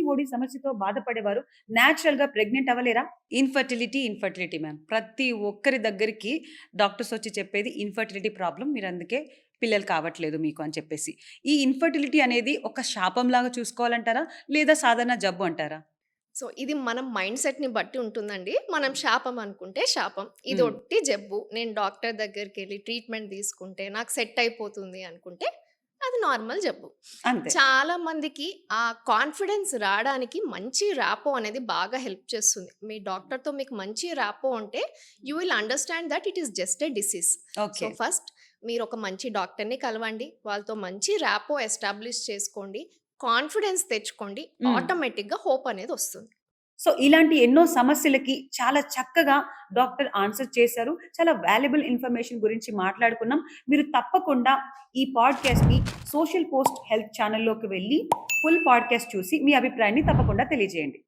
PCOD సమస్యతో బాధపడేవారు న్యాచురల్‌గా ప్రెగ్నెంట్ అవ్వలేరా? Infertility ma'am. ప్రతి ఒక్కరి దగ్గరికి డాక్టర్స్ వచ్చి చెప్పేది ఇన్ఫర్టిలిటీ ప్రాబ్లమ్. మీరందుకే పిల్లలు కావట్లేదు మీకు అని చెప్పేసి. ఈ ఇన్ఫర్టిలిటీ అనేది ఒక శాపంలాగా చూసుకోవాలంటారా? లేదా సాధారణ జబ్బు అంటారా? సో, ఇది మనం మైండ్ సెట్‌ని బట్టి ఉంటుందండి. మనం శాపం అనుకుంటే శాపం. ఇది హ్మ్. ఒట్టి జబ్బు. నేను డాక్టర్ దగ్గరికెళ్ళి ట్రీట్మెంట్ తీసుకుంటే నాకు సెట్ అయిపోతుంది అనుకుంటే అది నార్మల్ జబ్బు. అంతే. చాలా మందికి ఆ కాన్ఫిడెన్స్ రాడానికి మంచి ర్యాపో అనేది బాగా హెల్ప్ చేస్తుంది. మీ డాక్టర్‌తో మీకు మంచి ర్యాపో ఉంటే you will understand that it is just a disease. So, okay. First మీరొక మంచి డాక్టర్‌ని కలవండి. వాళ్ళతో మంచి ర్యాపో ఎస్టాబ్లిష్ చేసుకోండి. కాన్ఫిడెన్స్ తెచ్చుకోండి. హ్మ్. ఆటోమేటిక్‌గా హోప్ అనేదొస్తుంది. సో, ఇలాంటి ఎన్నో సమస్యలకి చాలా చక్కగా డాక్టర్ ఆన్సర్ చేశారు. చాలా వాల్యుబుల్ ఇన్ఫర్మేషన్ గురించి మాట్లాడుకున్నాం. మీరు తప్పకుండా ఈ పాడ్‌కాస్ట్‌ని సోషల్ పోస్ట్ హెల్త్ ఛానెల్‌లోకి వెళ్లి ఫుల్ పాడ్‌కాస్ట్ చూసి మీ అభిప్రాయాన్ని తప్పకుండా తెలియజేయండి.